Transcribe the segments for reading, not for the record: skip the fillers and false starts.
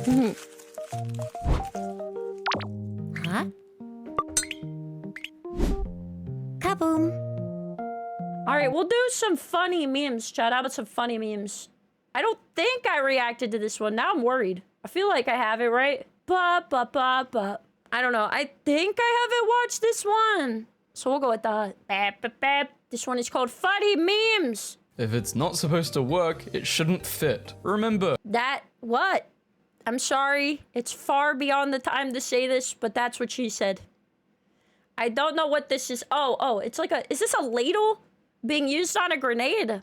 Huh? Kaboom. All right, we'll do some funny memes, chat. How about some funny memes? I don't think I reacted to this one. Now I'm worried. I feel like I have it, right? I don't know. I think I haven't watched this one. So we'll go with that. This one is called Funny Memes. If it's not supposed to work, it shouldn't fit. Remember. That, what? I'm sorry. It's far beyond the time to say this, but that's what she said. I don't know what this is. Oh, it's like is this a ladle being used on a grenade?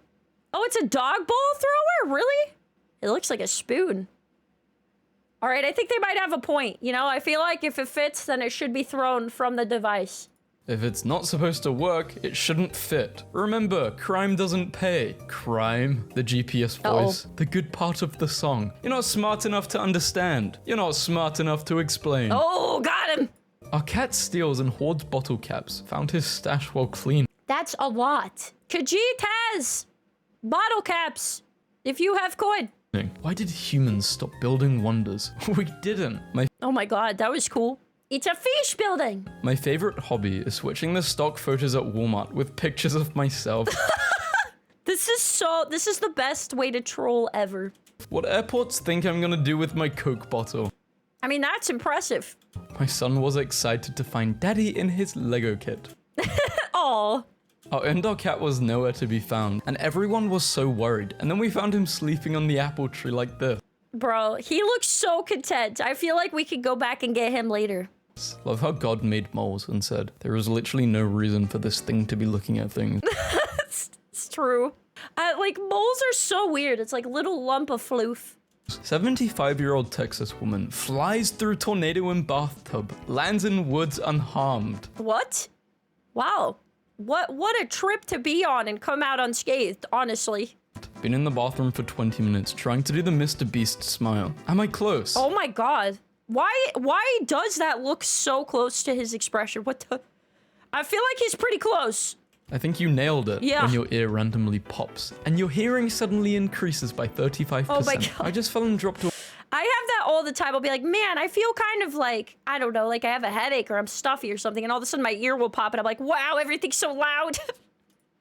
Oh, it's a dog bowl thrower? Really? It looks like a spoon. All right, I think they might have a point. You know, I feel like if it fits, then it should be thrown from the device. If it's not supposed to work, it shouldn't fit. Remember, crime doesn't pay. Crime, the GPS voice, the good part of the song. You're not smart enough to understand. You're not smart enough to explain. Oh, got him. Our cat steals and hoards bottle caps. Found his stash while cleaning. That's a lot. Khajiit has bottle caps. If you have coin. Why did humans stop building wonders? We didn't. Oh my god, that was cool. It's a fish building. My favorite hobby is switching the stock photos at Walmart with pictures of myself. This is the best way to troll ever. What airports think I'm gonna do with my Coke bottle? I mean, that's impressive. My son was excited to find Daddy in his Lego kit. Aw. Our indoor cat was nowhere to be found, and everyone was so worried. And then we found him sleeping on the apple tree like this. Bro, he looks so content. I feel like we could go back and get him later. Love how God made moles and said, there is literally no reason for this thing to be looking at things. It's true. Like, moles are so weird. It's like little lump of floof. 75-year-old Texas woman flies through tornado in bathtub, lands in woods unharmed. What? Wow. What a trip to be on and come out unscathed, honestly. Been in the bathroom for 20 minutes trying to do the MrBeast smile. Am I close? Oh my god. Why does that look so close to his expression? What the? I feel like he's pretty close. I think you nailed it. Yeah. When your ear randomly pops and your hearing suddenly increases by 35%. Oh my god. I just fell and dropped. I have that all the time. I'll be like, man, I feel kind of like, I don't know, like I have a headache or I'm stuffy or something, and all of a sudden my ear will pop and I'm like, wow, everything's so loud.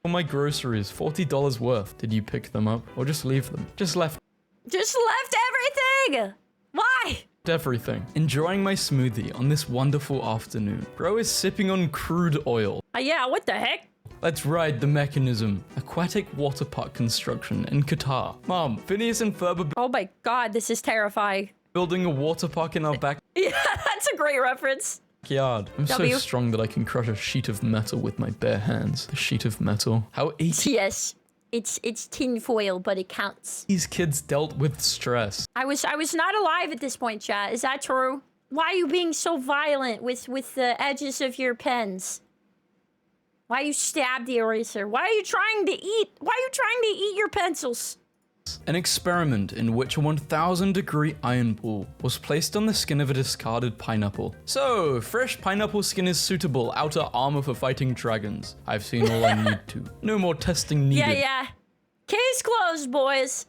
All my groceries, $40 worth. Did you pick them up or just leave them? Just left. Just left everything. Why? Everything. Enjoying my smoothie on this wonderful afternoon. Bro is sipping on crude oil. Yeah, what the heck? Let's ride the mechanism. Aquatic water park construction in Qatar. Mom, Phineas and Ferb Oh my god, this is terrifying. building a water park in our backyard. Yeah, that's a great reference. I'm so strong that I can crush a sheet of metal with my bare hands. The sheet of metal. How 80 Yes, it's tin foil, but it counts. these kids dealt with stress. I was not alive at this point, chat. Is that true? Why are you being so violent with the edges of your pens? Why you stabbed the eraser? Why are you trying to eat? Why are you trying to eat your pencils? An experiment in which a 1,000-degree iron ball was placed on the skin of a discarded pineapple. So, fresh pineapple skin is suitable outer armor for fighting dragons. I've seen all I need to. No more testing needed. Yeah. Case closed, boys.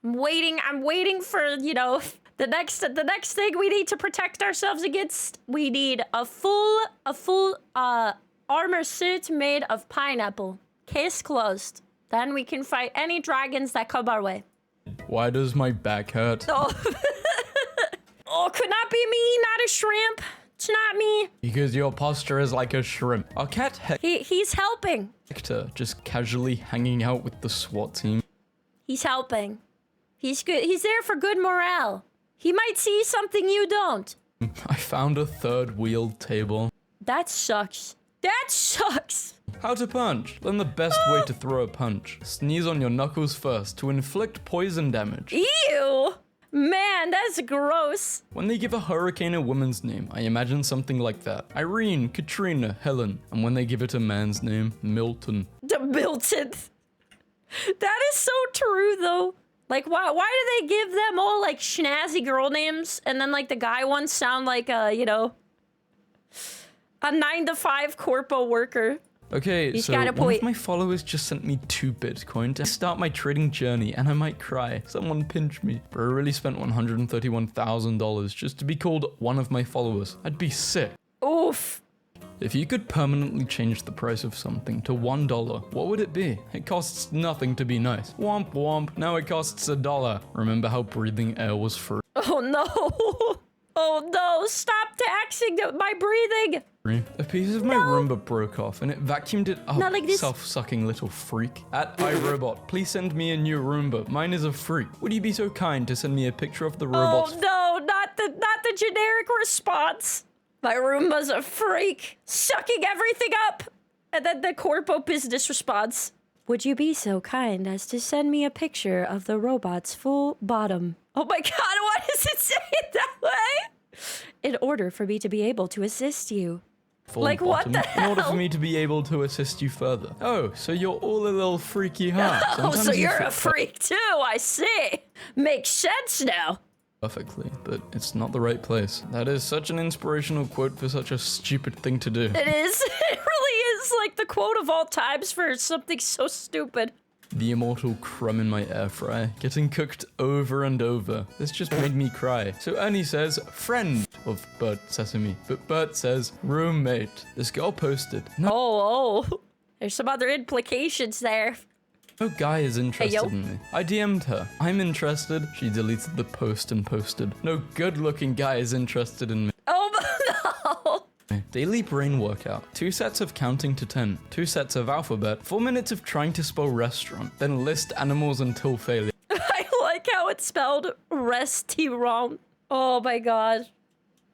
I'm waiting for, you know, the next thing we need to protect ourselves against. We need a full armor suit made of pineapple. Case closed. Then we can fight any dragons that come our way. Why does my back hurt? Oh. Oh, could not be me, not a shrimp. It's not me. Because your posture is like a shrimp. Our cat He's helping. Hector just casually hanging out with the SWAT team. He's helping. He's good. He's there for good morale. He might see something you don't. I found a third-wheeled table. That sucks. That sucks. How to punch? Learn the best way to throw a punch. Sneeze on your knuckles first to inflict poison damage. Ew. Man, that's gross. When they give a hurricane a woman's name, I imagine something like that. Irene, Katrina, Helen. And when they give it a man's name, Milton. The Milton. That is so true, though. Like, why do they give them all, like, snazzy girl names? And then, like, the guy ones sound like, you know, a 9-to-5 corpo worker. Okay, He's so got a one point. of my followers just sent me 2 Bitcoin to start my trading journey, and I might cry. Someone pinch me. Bro really spent $131,000 just to be called one of my followers. I'd be sick. Oof. If you could permanently change the price of something to $1, what would it be? It costs nothing to be nice. Womp womp, now it costs $1. Remember how breathing air was free? Oh no. Oh no, stop taxing my breathing. A piece of my Roomba broke off and it vacuumed it up. Not like this. Self-sucking little freak. At iRobot, please send me a new Roomba. Mine is a freak. Would you be so kind to send me a picture of the robot? Oh no, not the generic response. My Roomba's a freak, sucking everything up. And then the corpo business response. Would you be so kind as to send me a picture of the robot's full bottom? Oh my god, why does it say it that way? In order for me to be able to assist you. Full Like, what bottom, the in order for hell? me to be able to assist you further. Oh, so you're all a little freaky, huh? Oh, Sometimes so you you're fit a freak too, I see. Makes sense now. perfectly, but it's not the right place. That is such an inspirational quote for such a stupid thing to do. It is. It really is like the quote of all times for something so stupid. The immortal crumb in my air fryer, getting cooked over and over. This just made me cry. So Ernie says, friend of Bert Sesame, but Bert says, roommate. This girl posted, no Oh. There's some other implications there. guy is interested yo. in me. I DM'd her. I'm interested. She deleted the post and posted, no good-looking guy is interested in me. Oh no. Daily brain workout. 2 sets of counting to 10. 2 sets of alphabet. 4 minutes of trying to spell restaurant. Then list animals until failure. I like how it's spelled restaurant. Oh my god.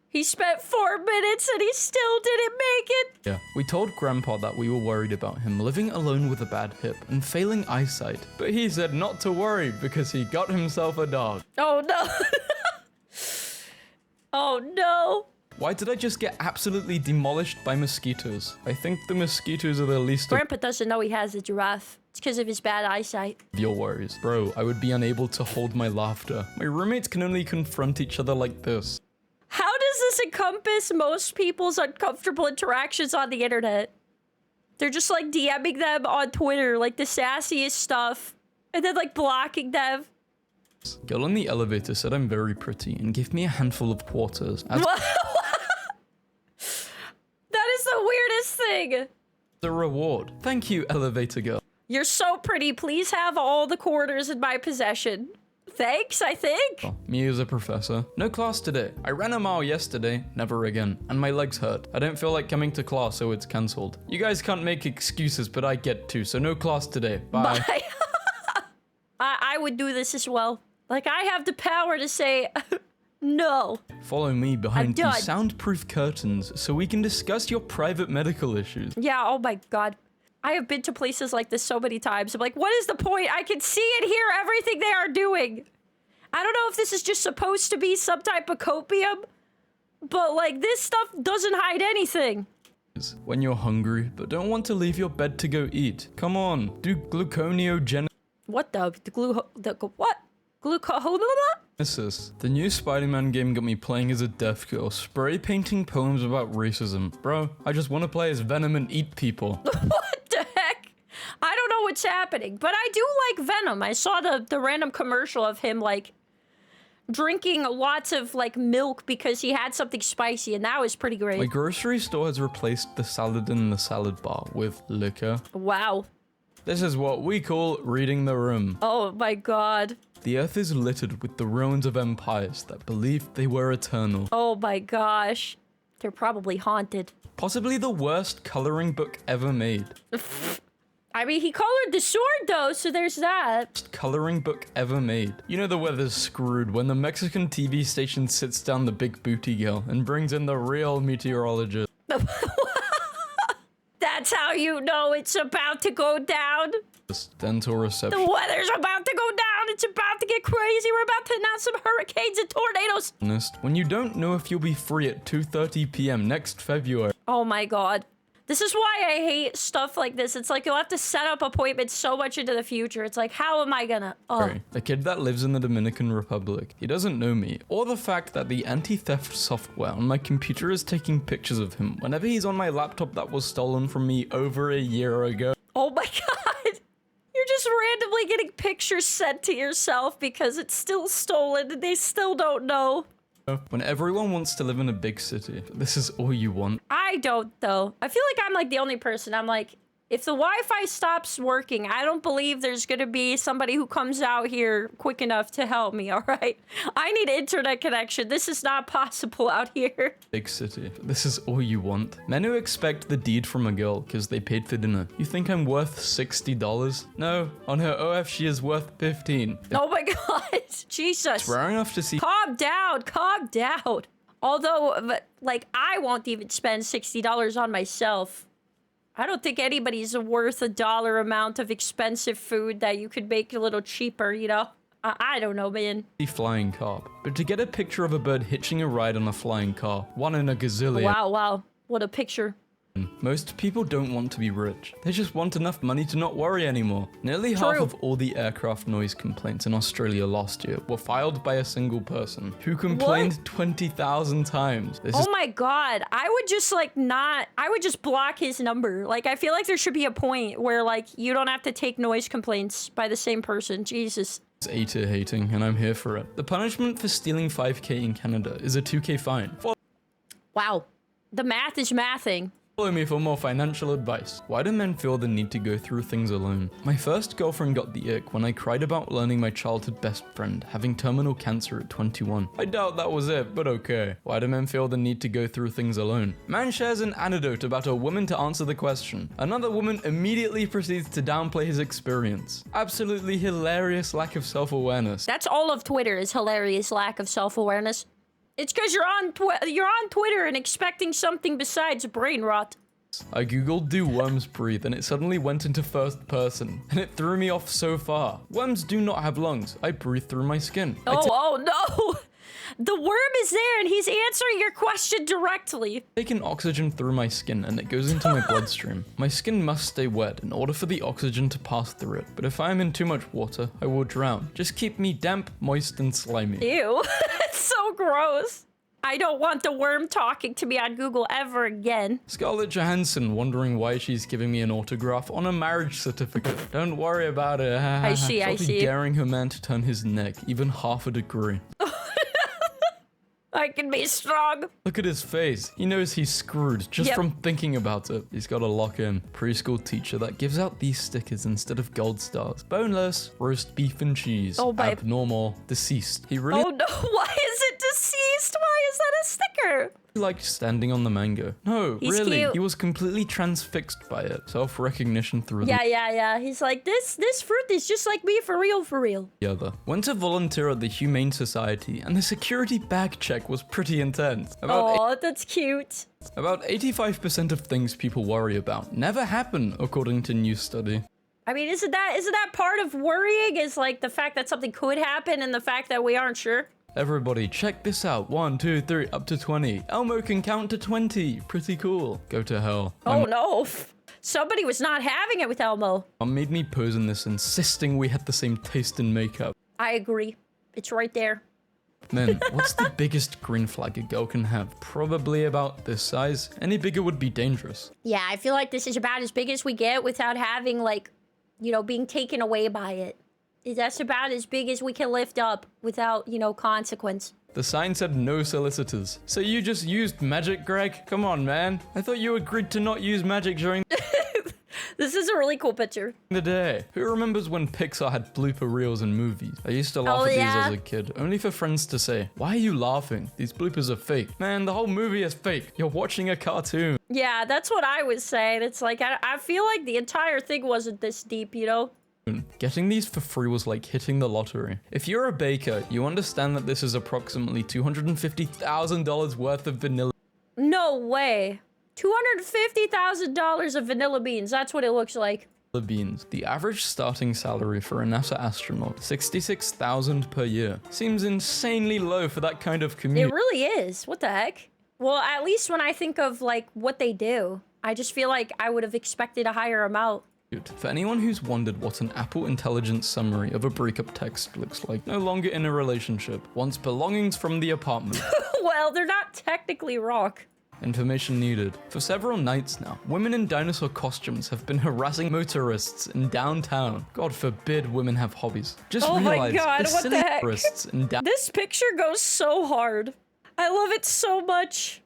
He spent 4 minutes and he still didn't make it. Yeah. We told Grandpa that we were worried about him living alone with a bad hip and failing eyesight. But he said not to worry because he got himself a dog. Oh no. Oh no. Why did I just get absolutely demolished by mosquitoes? I think the mosquitoes are the least of Grandpa doesn't know he has a giraffe. It's because of his bad eyesight. your worries. Bro, I would be unable to hold my laughter. My roommates can only confront each other like this. How does this encompass most people's uncomfortable interactions on the internet? They're just like DMing them on Twitter, like the sassiest stuff, and then like blocking them. Girl in the elevator said I'm very pretty and gave me a handful of quarters as That is the weirdest thing. a reward. Thank you, elevator girl. You're so pretty. Please have all the quarters in my possession. Thanks, I think. Oh, me as a professor. No class today. I ran a mile yesterday, never again. And my legs hurt. I don't feel like coming to class, so it's cancelled. You guys can't make excuses, but I get to, so no class today. Bye. Bye. I would do this as well. Like, I have the power to say no. Follow me I'm behind done. these soundproof curtains so we can discuss your private medical issues. Yeah, oh my god. I have been to places like this so many times. I'm like, what is the point? I can see and hear everything they are doing. I don't know if this is just supposed to be some type of copium, but like this stuff doesn't hide anything. When you're hungry but don't want to leave your bed to go eat. Come on, do gluconeogenesis. What the what? The new Spider-Man game got me playing as a deaf girl, spray painting poems about racism. Bro, I just want to play as Venom and eat people. What the heck? I don't know what's happening, but I do like Venom. I saw the random commercial of him like drinking lots of like milk because he had something spicy, and that was pretty My great. grocery store has replaced the salad in the salad bar with liquor. Wow. This is what we call reading the room. Oh my god. The earth is littered with the ruins of empires that believed they were eternal. Oh my gosh. They're probably haunted. Possibly the worst coloring book ever made. I mean, he colored the sword though, so there's that. Worst coloring book ever made. You know the weather's screwed when the Mexican TV station sits down the big booty girl and brings in the real meteorologist. That's how you know it's about to go down. Dental The reception. weather's about to go down. It's about to get crazy. We're about to announce some hurricanes and tornadoes. When you don't know if you'll be free at 2:30 p.m. next February. Oh my god. This is why I hate stuff like this. It's like you'll have to set up appointments so much into the future. It's like, how am I gonna? Oh. Sorry, a kid that lives in the Dominican Republic. He doesn't know me, or the fact that the anti-theft software on my computer is taking pictures of him whenever he's on my laptop that was stolen from me over a year ago. Oh my god. You're just randomly getting pictures sent to yourself because it's still stolen and they still don't know. When everyone wants to live in a big city, this is all you want. I don't, though. I feel like I'm like the only person. I'm like, if the Wi-Fi stops working, I don't believe there's gonna be somebody who comes out here quick enough to help me, all right? I need internet connection. This is not possible out here. Big city. This is all you want. Men who expect the deed from a girl because they paid for dinner. You think I'm worth $60? No, on her OF she is worth 15. Oh my god, Jesus. Swearing enough to see. Calm down, calm down. Although, like, I won't even spend $60 on myself. I don't think anybody's worth a dollar amount of expensive food that you could make a little cheaper, you know? I don't know, man. Flying carp. But to get a picture of a bird hitching a ride on a flying car, one in a gazillion. Wow, what a picture. Most people don't want to be rich. They just want enough money to not worry anymore. Nearly half of all the aircraft noise complaints in Australia last year were filed by a single person who complained 20,000 times. Oh my god, I would just like I would just block his number. Like, I feel like there should be a point where like you don't have to take noise complaints by the same person. Jesus. It's A-tier hating, and I'm here for it. The punishment for stealing 5K in Canada is a 2K fine. Wow. The math is mathing. Follow me for more financial advice. Why do men feel the need to go through things alone? My first girlfriend got the ick when I cried about learning my childhood best friend having terminal cancer at 21. I doubt that was it, but okay. Why do men feel the need to go through things alone? Man shares an anecdote about a woman to answer the question. Another woman immediately proceeds to downplay his experience. Absolutely hilarious lack of self-awareness. That's all of Twitter is hilarious lack of self-awareness. It's because you're on Twitter and expecting something besides brain rot. I googled do worms breathe and it suddenly went into first person and it threw me off so far. Worms do not have lungs. I breathe through my skin. Oh no! The worm is there and he's answering your question directly. I take in oxygen through my skin and it goes into my bloodstream. My skin must stay wet in order for the oxygen to pass through it. But if I am in too much water, I will drown. Just keep me damp, moist, and slimy. Ew, it's so gross. I don't want the worm talking to me on Google ever again. Scarlett Johansson wondering why she's giving me an autograph on a marriage certificate. Don't worry about it. I see. Daring her man to turn his neck even half a degree. I can be strong. Look at his face. He knows he's screwed just from thinking about it. He's got to lock in. Preschool teacher that gives out these stickers instead of gold stars. Boneless, roast beef and cheese. Oh, babe. Abnormal, deceased. He really Oh no, why is it deceased? Why is that a sticker? liked standing on the mango. No, He's really. cute. He was completely transfixed by it. Self-recognition through Yeah. He's like, this fruit is just like me, for real. the other. Went to volunteer at the Humane Society, and the security bag check was pretty intense. Oh, that's cute. About 85% of things people worry about never happen, according to new study. I mean, isn't that part of worrying, is like the fact that something could happen and the fact that we aren't sure? Everybody, check this out. 1, 2, 3, up to 20. Elmo can count to 20. Pretty cool. Go to hell. Oh no. Somebody was not having it with Elmo. Mom made me pose in this, insisting we had the same taste in makeup. I agree. It's right there. Men, what's the biggest green flag a girl can have? Probably about this size. Any bigger would be dangerous. Yeah, I feel like this is about as big as we get without having, like, you know, being taken away by it. That's about as big as we can lift up without, you know, consequence. The sign said no solicitors. So you just used magic, Greg? Come on, man. I thought you agreed to not use magic during This is a really cool picture. the day. Who remembers when Pixar had blooper reels in movies? I used to laugh at these as a kid, only for friends to say, "Why are you laughing? These bloopers are fake." Man, the whole movie is fake. You're watching a cartoon. Yeah, that's what I was saying. It's like, I feel like the entire thing wasn't this deep, you know? Getting these for free was like hitting the lottery. If you're a baker, you understand that this is approximately $250,000 worth of vanilla No way. $250,000 of vanilla beans. That's what it looks like. beans. The average starting salary for a NASA astronaut, $66,000 per year. Seems insanely low for that kind of commute. It really is. What the heck? Well, at least when I think of, like, what they do. I just feel like I would have expected a higher amount. For anyone who's wondered what an Apple Intelligence summary of a breakup text looks like, no longer in a relationship, wants belongings from the apartment. Well, they're not technically wrong. Information needed. For several nights now, women in dinosaur costumes have been harassing motorists in downtown. God forbid women have hobbies. Just Oh my realize God, the what silly the heck? tourists in This picture goes so hard. I love it so much.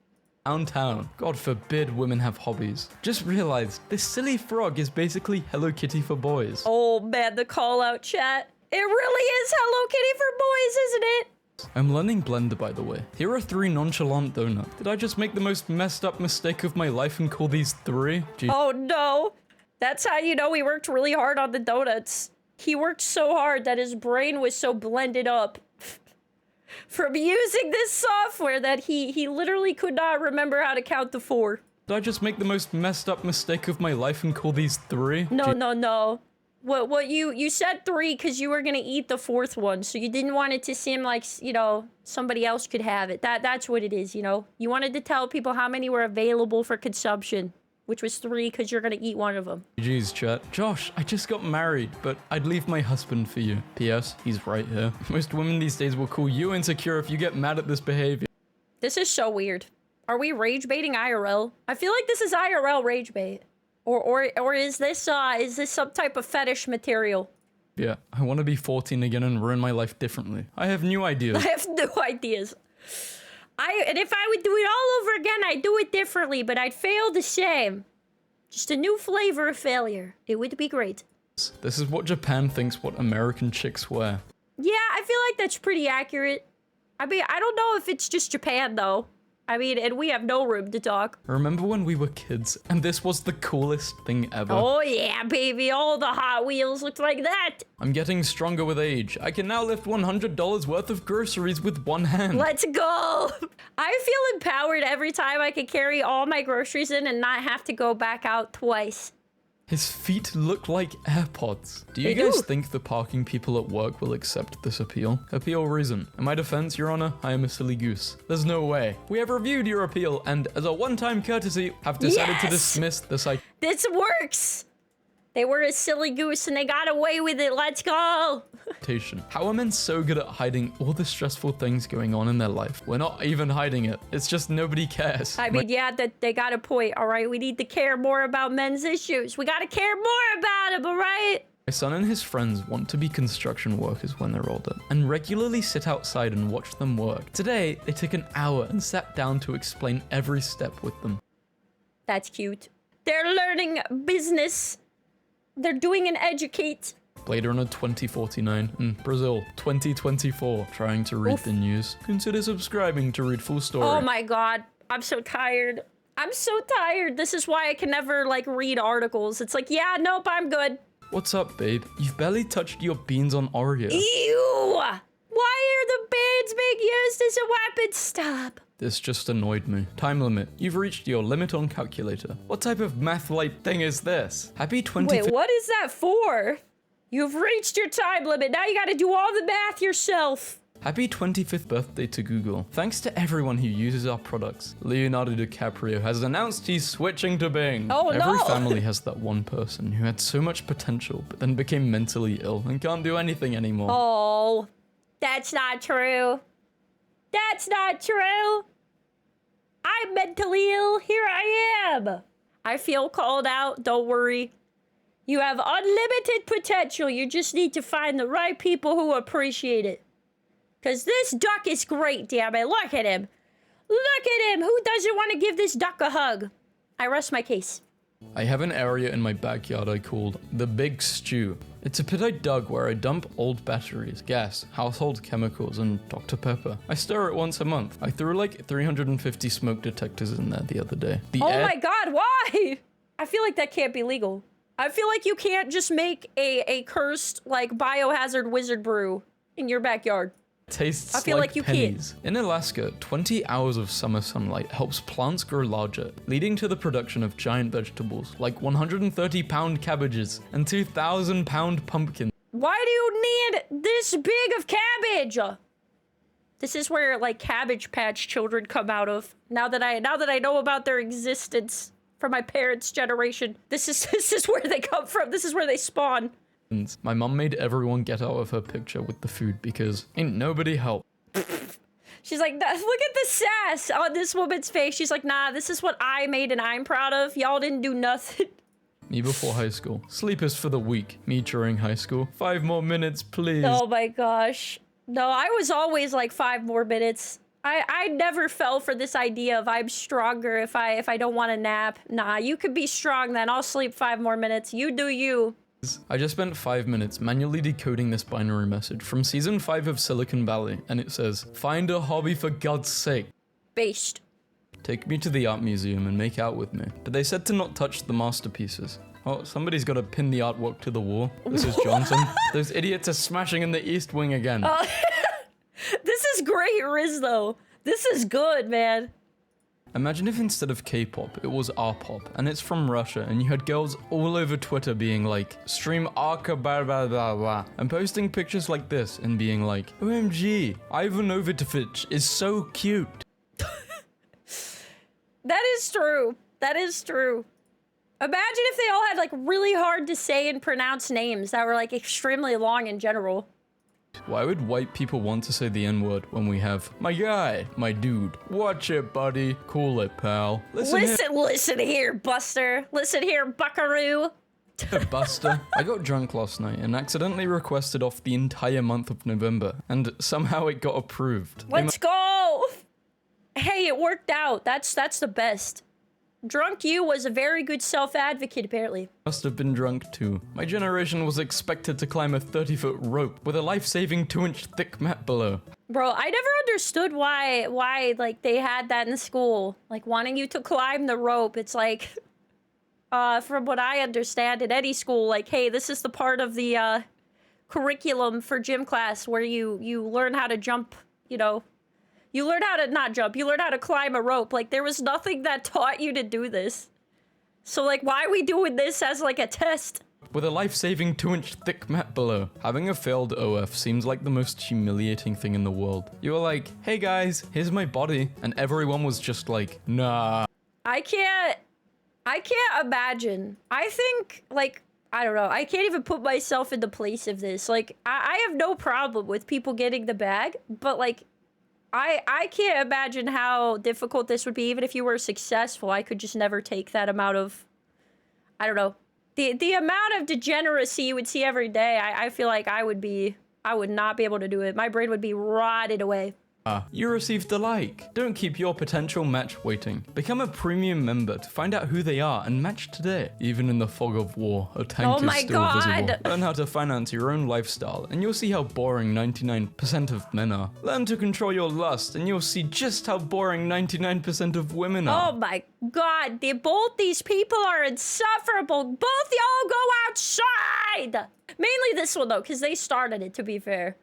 downtown. God forbid women have hobbies. Just realize this silly frog is basically Hello Kitty for boys. Oh man, the call out chat. It really is Hello Kitty for boys, isn't it? I'm learning Blender, by the way. Here are 3 nonchalant donuts. Did I just make the most messed up mistake of my life and call these 3? Gee. Oh no. That's how you know he worked really hard on the donuts. He worked so hard that his brain was so blended up from using this software that he literally could not remember how to count to 4. Did I just make the most messed up mistake of my life and call these 3? No. What you said 3 because you were gonna eat the 4th one, so you didn't want it to seem like, you know, somebody else could have it. That's what it is, you know. You wanted to tell people how many were available for consumption, which was 3 because you're gonna eat one of them. Jeez, chat. Josh, I just got married, but I'd leave my husband for you. P.S. He's right here. Most women these days will call you insecure if you get mad at this behavior. This is so weird. Are we rage baiting IRL? I feel like this is IRL rage bait. Or is this some type of fetish material? Yeah, I want to be 14 again and ruin my life differently. I have new ideas. I have no ideas. And if I would do it all over again, I'd do it differently, but I'd fail the same. Just a new flavor of failure. It would be great. This is what Japan thinks what American chicks wear. Yeah, I feel like that's pretty accurate. I mean, I don't know if it's just Japan, though. I mean, and we have no room to talk. Remember when we were kids and this was the coolest thing ever? Oh yeah, baby, all the Hot Wheels looked like that. I'm getting stronger with age. I can now lift $100 worth of groceries with one hand. Let's go. I feel empowered every time I can carry all my groceries in and not have to go back out twice. His feet look like AirPods. Do you They guys do. think the parking people at work will accept this appeal? Appeal reason. In my defense, Your Honor, I am a silly goose. There's no way. We have reviewed your appeal and, as a one-time courtesy, have decided to Yes! dismiss the citation. This works. They were a silly goose and they got away with it. Let's go. How are men so good at hiding all the stressful things going on in their life? We're not even hiding it. It's just nobody cares. I mean, yeah, that they got a point, all right? We need to care more about men's issues. We got to care more about them, all right? My son and his friends want to be construction workers when they're older and regularly sit outside and watch them work. Today, they took an hour and sat down to explain every step with them. That's cute. They're learning business. They're doing an educate. Blade Runner 2049 and Brazil 2024. Trying to read Oof. the news? Consider subscribing to read full story. Oh my god. I'm so tired. I'm so tired. This is why I can never, like, read articles. It's like, yeah, nope, I'm good. What's up, babe? You've barely touched your beans on Oreo. Ew! Why are the beans being used as a weapon? Stop. This just annoyed me. Time limit. You've reached your limit on calculator. What type of math-like thing is this? Happy 25th. Wait, what is that for? You've reached your time limit. Now you gotta do all the math yourself. Happy 25th birthday to Google. Thanks to everyone who uses our products. Leonardo DiCaprio has announced he's switching to Bing. Oh, Every no. family has that one person who had so much potential but then became mentally ill and can't do anything anymore. Oh, that's not true. That's not true. I'm mentally ill. Here I am. I feel called out. Don't worry. You have unlimited potential. You just need to find the right people who appreciate it. Because this duck is great, damn it. Look at him. Look at him. Who doesn't want to give this duck a hug? I rest my case. I have an area in my backyard I called the Big Stew. It's a pit I dug where I dump old batteries, gas, household chemicals, and Dr. Pepper. I stir it once a month. I threw like 350 smoke detectors in there the other day. Oh my god, why? I feel like that can't be legal. I feel like you can't just make a cursed, like, biohazard wizard brew in your backyard. Tastes I feel like you can't. pennies. In Alaska, 20 hours of summer sunlight helps plants grow larger, leading to the production of giant vegetables like 130-pound cabbages and 2,000-pound pumpkins. Why do you need this big of cabbage? This is where, like, Cabbage Patch children come out of. Now that I know about their existence from my parents' generation. This is where they come from. This is where they spawn. My mum made everyone get out of her picture with the food because ain't nobody helped. She's like, look at the sass on this woman's face. She's like, nah, this is what I made and I'm proud of. Y'all didn't do nothing. Me before high school. Sleepers for the week. Me during high school. 5 more minutes, please. Oh my gosh. No, I was always like 5 more minutes. I never fell for this idea of I'm stronger if I don't want to nap. Nah, you could be strong then. I'll sleep 5 more minutes. You do you. I just spent 5 minutes manually decoding this binary message from season 5 of Silicon Valley, and it says, find a hobby for God's sake. Based. Take me to the art museum and make out with me. But they said to not touch the masterpieces. Oh, somebody's got to pin the artwork to the wall. This is Johnson. Those idiots are smashing in the East Wing again. This is great, Riz, though. This is good, man. Imagine if instead of K-pop, it was R-pop, and it's from Russia, and you had girls all over Twitter being like, stream Arca blah blah blah blah, and posting pictures like this, and being like, OMG, Ivan Ovitovich is so cute. That is true. That is true. Imagine if they all had like really hard to say and pronounce names that were like extremely long in general. Why would white people want to say the N-word when we have, my guy, my dude, watch it, buddy, cool it, pal. Listen here, Buster. Listen here, buckaroo. Buster. I got drunk last night and accidentally requested off the entire month of November, and somehow it got approved. Let's go. Hey, it worked out. That's the best. Drunk you was a very good self-advocate, apparently. Must have been drunk too. My generation was expected to climb a 30-foot rope with a life-saving 2-inch thick mat below. Bro, I never understood why like they had that in school. Like wanting you to climb the rope. It's like, from what I understand in any school, like, hey, this is the part of the curriculum for gym class where you learn how to jump, you know. You learn how to not jump. You learn how to climb a rope. Like, there was nothing that taught you to do this. So, like, why are we doing this as, like, a test? With a life-saving 2-inch thick mat below. Having a failed OF seems like the most humiliating thing in the world. You were like, hey guys, here's my body. And everyone was just like, nah. I can't imagine. I think, like, I don't know. I can't even put myself in the place of this. Like, I have no problem with people getting the bag. But, like, I can't imagine how difficult this would be. Even if you were successful, I could just never take that amount of, I don't know, the amount of degeneracy you would see every day. I feel like I would not be able to do it. My brain would be rotted away. You received a like. Don't keep your potential match waiting. Become a premium member to find out who they are and match today. Even in the fog of war, a tank is still visible. Learn how to finance your own lifestyle and you'll see how boring 99% of men are. Learn to control your lust and you'll see just how boring 99% of women are. Oh my god, both these people are insufferable. Both y'all go outside! Mainly this one though, because they started it, to be fair.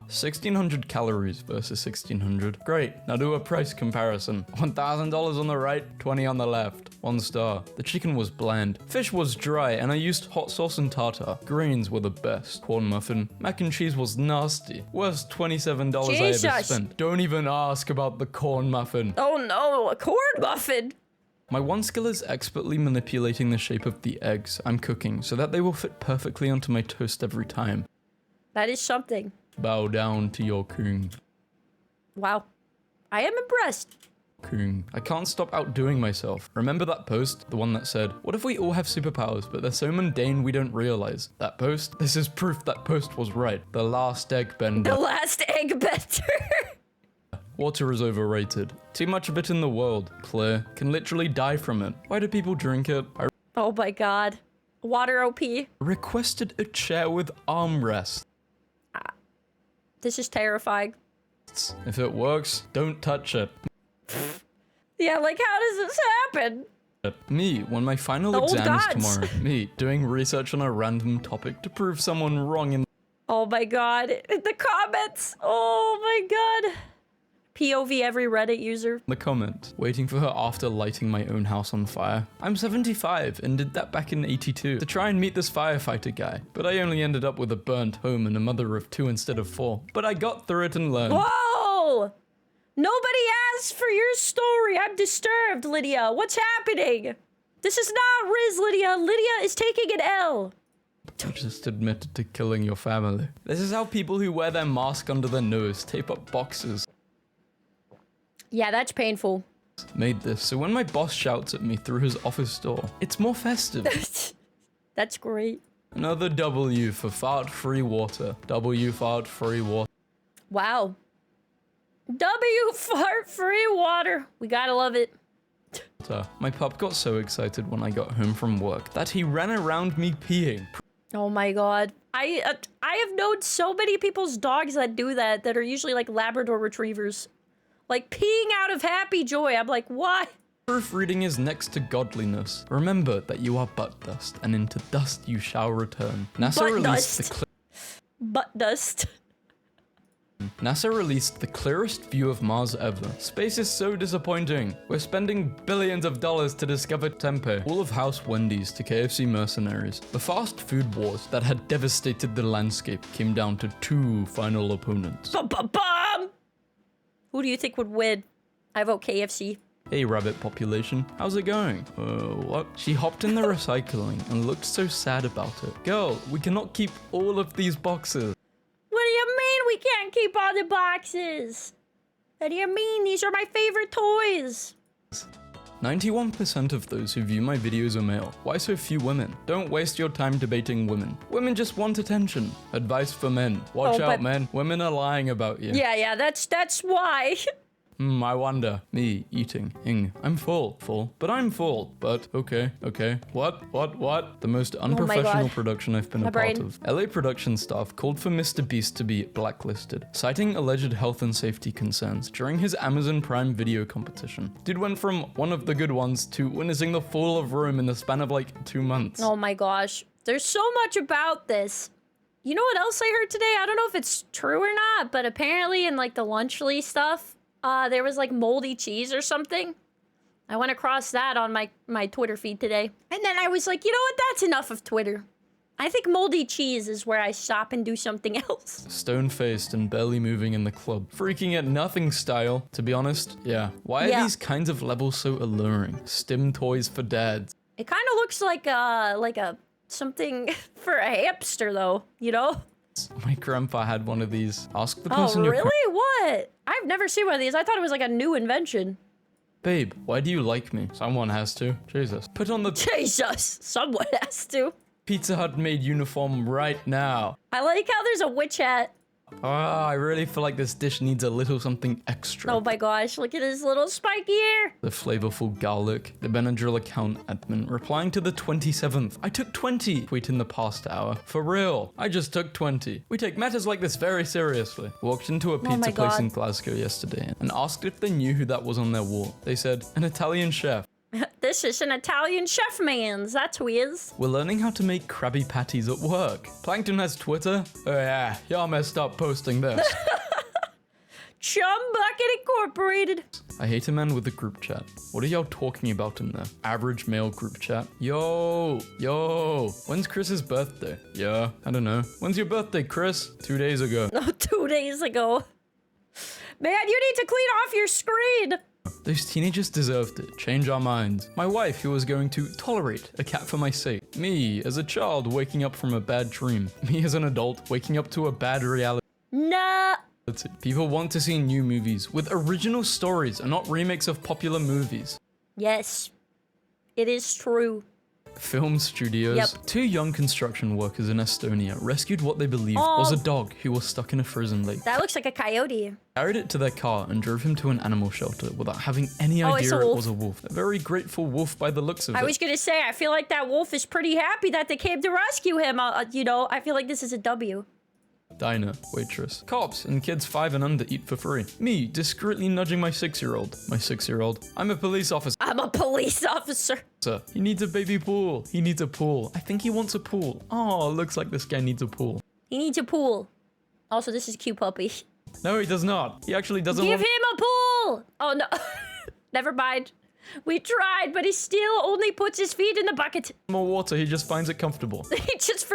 1,600 calories versus 1,600. Great, now do a price comparison. $1,000 on the right, 20 on the left. 1 star. The chicken was bland. Fish was dry and I used hot sauce and tartar. Grains were the best. Corn muffin. Mac and cheese was nasty. Worst $27 I ever spent. Don't even ask about the corn muffin. Oh no, a corn muffin! My one skill is expertly manipulating the shape of the eggs I'm cooking so that they will fit perfectly onto my toast every time. That is something. Bow down to your king. Wow. I am impressed. King. I can't stop outdoing myself. Remember that post? The one that said, what if we all have superpowers, but they're so mundane we don't realize? That post? This is proof that post was right. The last egg bender. The last egg bender. Water is overrated. Too much of it in the world. Clear. Can literally die from it. Why do people drink it? Oh my god. Water OP. Requested a chair with armrest. This is terrifying. If it works, don't touch it. Yeah, like how does this happen? Me, when my final exam is tomorrow. Me, doing research on a random topic to prove someone wrong in— Oh my god, the comments! Oh my god. POV every Reddit user. The comment, waiting for her after lighting my own house on fire. I'm 75 and did that back in 82 to try and meet this firefighter guy, but I only ended up with a burnt home and a mother of 2 instead of 4. But I got through it and learned. Whoa! Nobody asked for your story. I'm disturbed, Lydia. What's happening? This is not Riz, Lydia. Lydia is taking an L. You just admitted to killing your family. This is how people who wear their mask under their nose tape up boxes. Yeah, that's painful. Made this so when my boss shouts at me through his office door, it's more festive. That's great. Another W for fart-free water. W fart-free water. Wow. W fart-free water. We gotta love it. My pup got so excited when I got home from work that he ran around me peeing. Oh my god. I have known so many people's dogs that do that are usually like Labrador retrievers. Like peeing out of happy joy. I'm like, why? Proofreading is next to godliness. Remember that you are but dust, and into dust you shall return. NASA released the clearest view of Mars ever. Space is so disappointing. We're spending billions of dollars to discover Tempe. All of House Wendy's to KFC mercenaries. The fast food wars that had devastated the landscape came down to 2 final opponents. Bum. Who do you think would win? I vote KFC. Hey rabbit population, how's it going? What? She hopped in the recycling and looked so sad about it. Girl, we cannot keep all of these boxes. What do you mean we can't keep all the boxes? What do you mean? These are my favorite toys. 91% of those who view my videos are male. Why so few women? Don't waste your time debating women. Women just want attention. Advice for men. Watch out, men. Women are lying about you. Yeah, that's why. I wonder. Me, eating. I'm full. But I'm full. But, okay. What? The most unprofessional production I've been a part of. LA production staff called for MrBeast to be blacklisted, citing alleged health and safety concerns during his Amazon Prime video competition. Dude went from one of the good ones to witnessing the fall of Rome in the span of like 2 months. Oh my gosh. There's so much about this. You know what else I heard today? I don't know if it's true or not, but apparently in like the Lunchly stuff, there was like moldy cheese or something. I went across that on my Twitter feed today. And then I was like, you know what? That's enough of Twitter. I think moldy cheese is where I stop and do something else. Stone-faced and barely moving in the club. Freaking at nothing style, to be honest. Yeah. Why are these kinds of levels so alluring? Stim toys for dads. It kind of looks like a something for a hamster though, you know? My grandpa had one of these. Ask the person you're... Oh, really? What? I've never seen one of these. I thought it was like a new invention. Babe, why do you like me? Someone has to. Jesus. Put on the... Jesus! Someone has to. Pizza Hut made uniform right now. I like how there's a witch hat. I really feel like this dish needs a little something extra. Oh my gosh, look at his little spiky ear. The flavorful garlic. The Benadryl account admin replying to the 27th. I took 20 tweet in the past hour. For real. I just took 20. We take matters like this very seriously. Walked into a pizza place in Glasgow yesterday and asked if they knew who that was on their wall. They said, an Italian chef. This is an Italian chef man's. That's who he is. We're learning how to make Krabby Patties at work. Plankton has Twitter. Oh yeah, y'all messed up posting this. Chum Bucket Incorporated. I hate a man with a group chat. What are y'all talking about in there? Average male group chat. Yo, when's Chris's birthday? Yeah, I don't know. When's your birthday, Chris? 2 days ago. Oh, 2 days ago. Man, you need to clean off your screen. Those teenagers deserved it. Change our minds. My wife, who was going to tolerate a cat for my sake. Me, as a child, waking up from a bad dream. Me, as an adult, waking up to a bad reality. Nah. People want to see new movies with original stories and not remakes of popular movies. Yes, it is true. Film studios. 2 young construction workers in Estonia rescued what they believed was a dog who was stuck in a frozen lake. That looks like a coyote. Carried it to their car and drove him to an animal shelter without having any idea it was a wolf. A very grateful wolf by the looks of it. I was gonna say, I feel like that wolf is pretty happy that they came to rescue him. You know, I feel like this is a W. Diner, waitress. Cops and kids 5 and under eat for free. Me, discreetly nudging my 6-year-old. My 6-year-old. I'm a police officer. I'm a police officer. He needs a baby pool. He needs a pool. I think he wants a pool. Oh, looks like this guy needs a pool. He needs a pool. Also, this is a cute puppy. No, he does not. He actually doesn't Give him a pool! Oh, no. Never mind. We tried, but he still only puts his feet in the bucket. More water, he just finds it comfortable. He just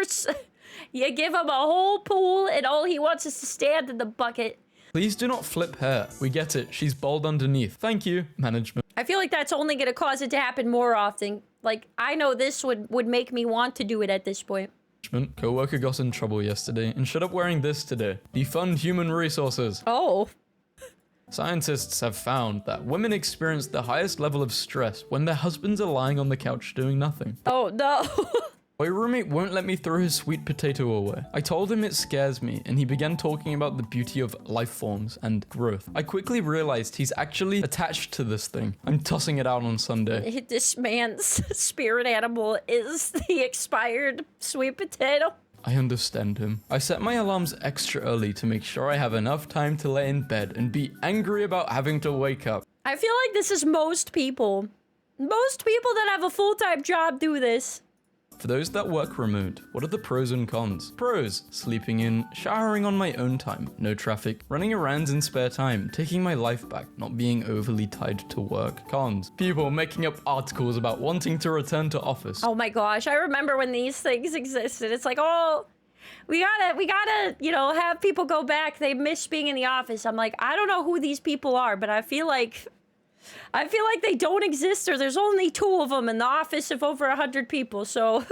You give him a whole pool, and all he wants is to stand in the bucket. Please do not flip hair. We get it. She's bald underneath. Thank you, management. I feel like that's only gonna cause it to happen more often. Like, I know this would make me want to do it at this point. Co-worker got in trouble yesterday and showed up wearing this today. Defund human resources. Oh. Scientists have found that women experience the highest level of stress when their husbands are lying on the couch doing nothing. Oh, no. My roommate won't let me throw his sweet potato away. I told him it scares me, and he began talking about the beauty of life forms and growth. I quickly realized he's actually attached to this thing. I'm tossing it out on Sunday. This man's spirit animal is the expired sweet potato. I understand him. I set my alarms extra early to make sure I have enough time to lay in bed and be angry about having to wake up. I feel like this is most people. Most people that have a full-time job do this. For those that work remote, what are the pros and cons? Pros: sleeping in, showering on my own time, no traffic, running errands in spare time, taking my life back, not being overly tied to work. Cons: people making up articles about wanting to return to office. Oh my gosh, I remember when these things existed. It's like, oh, we gotta, you know, have people go back. They miss being in the office. I'm like, I don't know who these people are, but I feel like they don't exist, or there's only 2 of them in the office of over 100 people, so...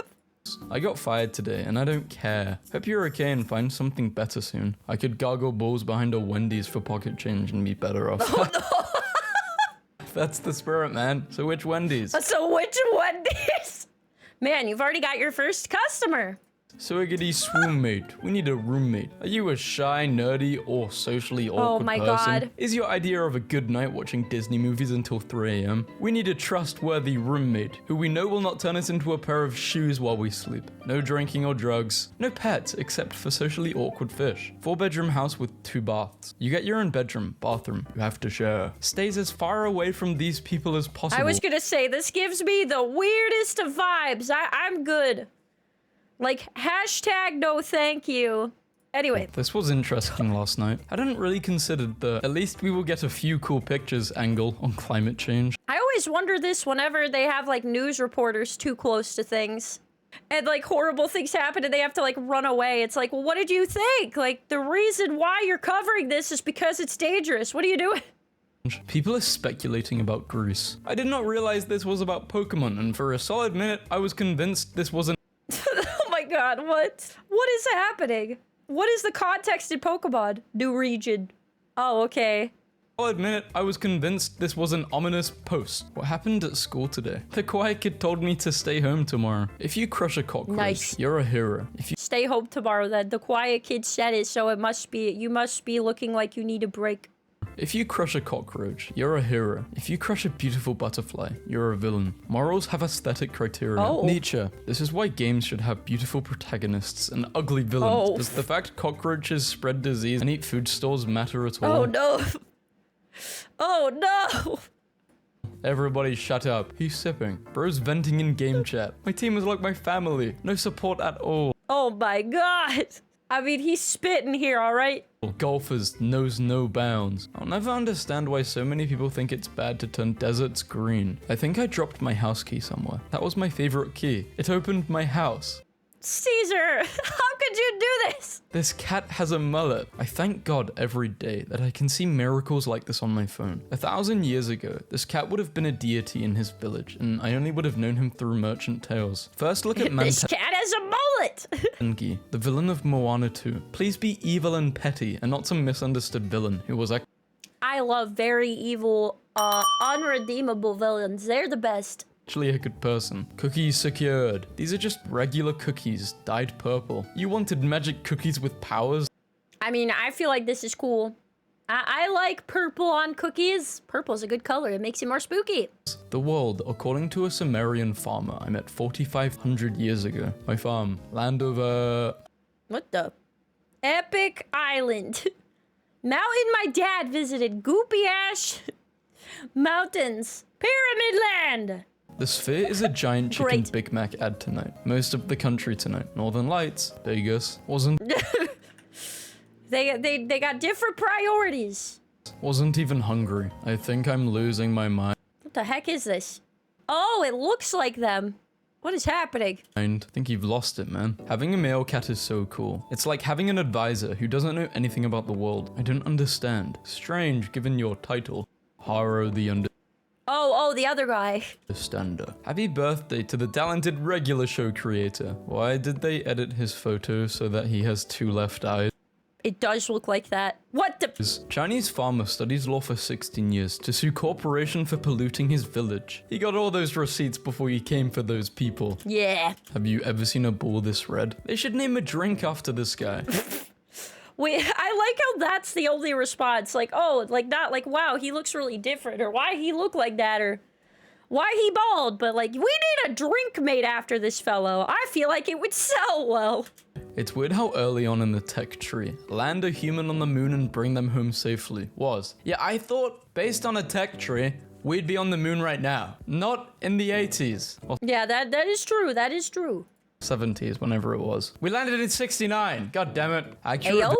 I got fired today, and I don't care. Hope you're okay and find something better soon. I could gargle balls behind a Wendy's for pocket change and be better off. Oh, no. That's the spirit, man. So which Wendy's? So which Wendy's? Man, you've already got your first customer. Swiggity swoon mate, we need a roommate. Are you a shy, nerdy, or socially awkward my person? God. Is your idea of a good night watching Disney movies until 3 a.m.? We need a trustworthy roommate who we know will not turn us into a pair of shoes while we sleep. No drinking or drugs. No pets except for socially awkward fish. 4-bedroom house with 2 baths. You get your own bedroom, bathroom, you have to share. Stays as far away from these people as possible. I was gonna say, this gives me the weirdest of vibes. I'm good. Like, hashtag no thank you. Anyway. This was interesting last night. I hadn't really considered the at least we will get a few cool pictures angle on climate change. I always wonder this whenever they have, like, news reporters too close to things. And, like, horrible things happen and they have to, like, run away. It's like, well, what did you think? Like, the reason why you're covering this is because it's dangerous. What are you doing? People are speculating about Greece. I did not realize this was about Pokemon, and for a solid minute, I was convinced this wasn't. Oh my god, what? What is happening? What is the context in Pokemon? New region. Oh, okay. I'll admit, I was convinced this was an ominous post. What happened at school today? The quiet kid told me to stay home tomorrow. If you crush a cockroach, Nice. You're a hero. If you Stay home tomorrow then. The quiet kid said it, so you must be looking like you need a break. If you crush a cockroach, you're a hero. If you crush a beautiful butterfly, you're a villain. Morals have aesthetic criteria. Oh. Nietzsche. This is why games should have beautiful protagonists and ugly villains. Oh. Does the fact cockroaches spread disease and eat food stores matter at all? Oh no. Oh no. Everybody shut up. He's sipping. Bro's venting in game chat. My team is like my family. No support at all. Oh my god. I mean, he's spitting here, alright? Golfers knows no bounds. I'll never understand why so many people think it's bad to turn deserts green. I think I dropped my house key somewhere. That was my favorite key. It opened my house. Caesar, how could you do this? This cat has a mullet. I thank God every day that I can see miracles like this on my phone. 1,000 years ago, this cat would have been a deity in his village, and I only would have known him through merchant tales. First look at This cat has a mullet. Enki, the villain of Moana 2. Please be evil and petty, and not some misunderstood villain who was I love very evil, unredeemable villains. They're the best. actually a good person. Cookies secured. These are just regular cookies, dyed purple. You wanted magic cookies with powers? I mean, I feel like this is cool. I like purple on cookies. Purple's a good color. It makes it more spooky. The world, according to a Sumerian farmer I met 4,500 years ago. My farm, land of, What the? Epic Island. Mountain my dad visited. Goopy Ash Mountains. Pyramid Land. The Sphere is a giant chicken Great. Big Mac ad tonight. Most of the country tonight. Northern Lights, Vegas, wasn't They got different priorities. wasn't even hungry. I think I'm losing my mind. What the heck is this? Oh, it looks like them. What is happening? I think you've lost it, man. Having a male cat is so cool. It's like having an advisor who doesn't know anything about the world. I don't understand. Strange, given your title. Haro the Under... Oh, the other guy. Stander. Happy birthday to the talented regular show creator. Why did they edit his photo so that he has 2 left eyes? It does look like that. What the? Chinese farmer studies law for 16 years to sue corporation for polluting his village. He got all those receipts before he came for those people. Yeah. Have you ever seen a bull this red? They should name a drink after this guy. Wait, I like how that's the only response. Like, oh, like not like, wow, he looks really different, or why he look like that, or why he bald, but like, we need a drink made after this fellow. I feel like it would sell well. It's weird how early on in the tech tree, land a human on the moon and bring them home safely was. Yeah, I thought, based on a tech tree, we'd be on the moon right now. Not in the 80s. Or Yeah, that is true. That is true. 70s, whenever it was. We landed in 69. God damn it. Accurate Ayo?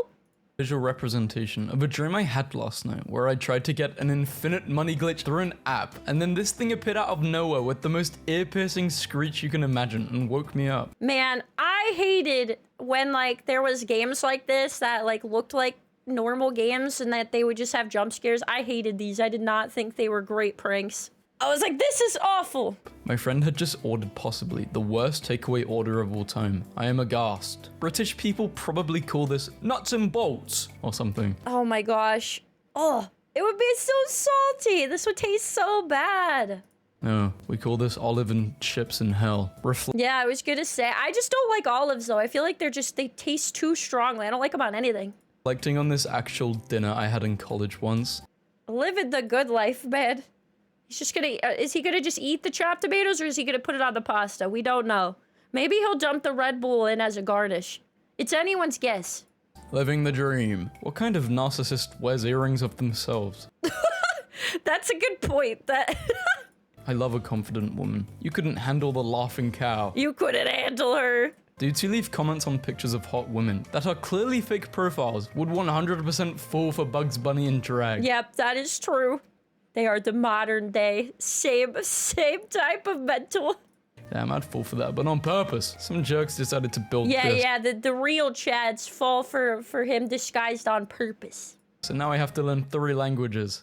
visual representation of a dream I had last night where I tried to get an infinite money glitch through an app, and then this thing appeared out of nowhere with the most ear-piercing screech you can imagine and woke me up. Man, I hated when like there was games like this that like looked like normal games and that they would just have jump scares. I hated these. I did not think they were great pranks. I was like, this is awful. My friend had just ordered possibly the worst takeaway order of all time. I am aghast. British people probably call this nuts and bolts or something. Oh my gosh. Oh, it would be so salty. This would taste so bad. No, we call this olive and chips in hell. Yeah, I was gonna say, I just don't like olives though. I feel like they taste too strongly. I don't like them on anything. Reflecting on this actual dinner I had in college once. Living the good life, man. He's just gonna, is he gonna just eat the chopped tomatoes or is he gonna put it on the pasta? We don't know. Maybe he'll dump the Red Bull in as a garnish. It's anyone's guess. Living the dream. What kind of narcissist wears earrings of themselves? That's a good point. That I love a confident woman. You couldn't handle the laughing cow. you couldn't handle her. Dudes who leave comments on pictures of hot women that are clearly fake profiles would 100% fall for Bugs Bunny and drag. Yep, that is true. They are the modern day, same type of mental. Damn, I'd fall for that, but on purpose. Some jerks decided to build Yeah, this. yeah, the real Chads fall for him disguised on purpose. So now I have to learn 3 languages.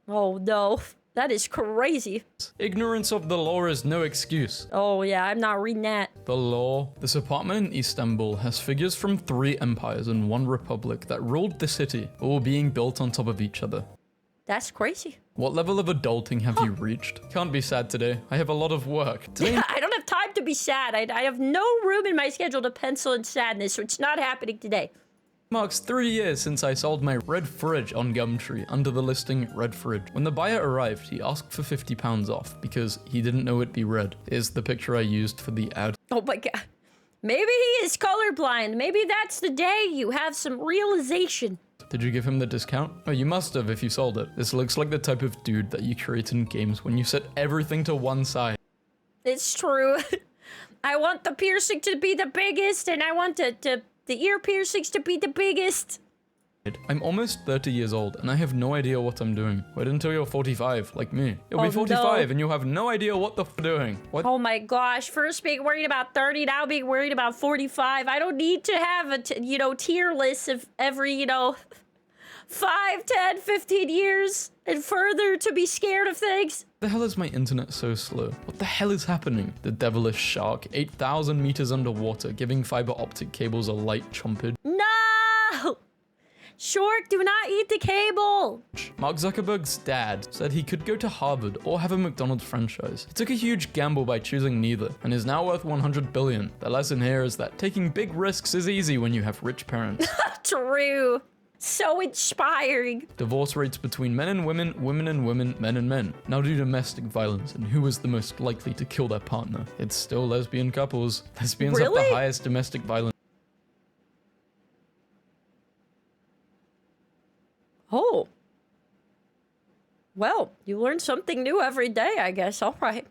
Oh no, that is crazy. Ignorance of the law is no excuse. Oh yeah, I'm not reading that. The law. This apartment in Istanbul has figures from 3 empires and 1 republic that ruled the city, all being built on top of each other. That's crazy. What level of adulting have you reached? Can't be sad today. I have a lot of work. Today I don't have time to be sad. I have no room in my schedule to pencil in sadness, so it's not happening today. marks 3 years since I sold my red fridge on Gumtree under the listing red fridge. When the buyer arrived, he asked for £50 off because he didn't know it'd be red. Here's the picture I used for the ad. Oh my god. Maybe he is colorblind. Maybe that's the day you have some realization. Did you give him the discount? Oh, you must have if you sold it. This looks like the type of dude that you create in games when you set everything to one side. It's true. I want the piercing to be the biggest, and I want the ear piercings to be the biggest. I'm almost 30 years old, and I have no idea what I'm doing. Wait until you're 45, like me. You'll be 45, no. and you'll have no idea what the f doing. What? Oh my gosh, first being worried about 30, now being worried about 45. I don't need to have a, tier list of every, 5, 10, 15 years and further to be scared of things. The hell is my internet so slow? What the hell is happening? The devilish shark, 8,000 meters underwater, giving fiber optic cables a light chompage. No! Shark, do not eat the cable. Mark Zuckerberg's dad said he could go to Harvard or have a McDonald's franchise. He took a huge gamble by choosing neither and is now worth 100 billion. The lesson here is that taking big risks is easy when you have rich parents. True. So inspiring. Divorce rates between men and women, women and women, men and men. Now do domestic violence and who is the most likely to kill their partner? It's still lesbian couples. Lesbians have Really? the highest domestic violence. Oh. Well, you learn something new every day, I guess. All right.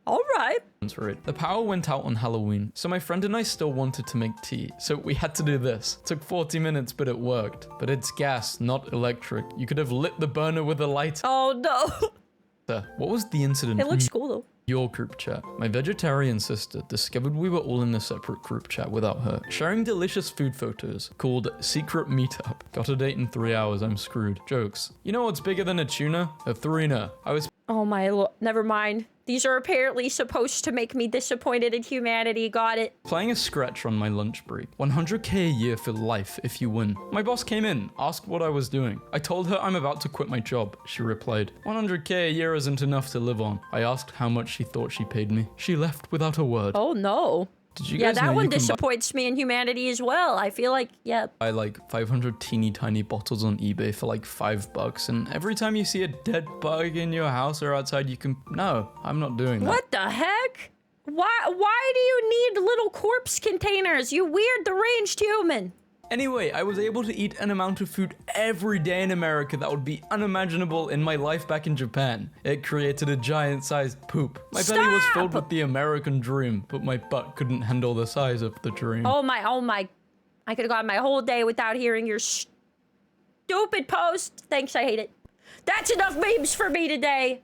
All right. Rate. The power went out on Halloween, so my friend and I still wanted to make tea, so we had to do this. It took 40 minutes, but it worked. But it's gas, not electric. You could have lit the burner with a lighter. Oh, no. What was the incident? It looks cool, though. Your group chat. My vegetarian sister discovered we were all in a separate group chat without her, sharing delicious food photos called Secret Meetup. Got a date in 3 hours, I'm screwed. Jokes. You know what's bigger than a tuna? A three-ner. Oh my lord. Never mind. These are apparently supposed to make me disappointed in humanity. Got it. Playing a scratch on my lunch break. 100k a year for life if you win. My boss came in, asked what I was doing. I told her I'm about to quit my job. She replied, 100k a year isn't enough to live on. I asked how much she thought she paid me. She left without a word. Oh no. Did you Yeah, guys know that one you can disappoints me in humanity as well. I feel like, yeah. buy like 500 teeny tiny bottles on eBay for like $5, and every time you see a dead bug in your house or outside, you can... No, I'm not doing that. What the heck? Why do you need little corpse containers? You weird deranged human. Anyway, I was able to eat an amount of food every day in America that would be unimaginable in my life back in Japan. It created a giant-sized poop. My belly was filled with the American dream, but my butt couldn't handle the size of the dream. Oh my. I could have gone my whole day without hearing your stupid post. Thanks, I hate it. That's enough memes for me today.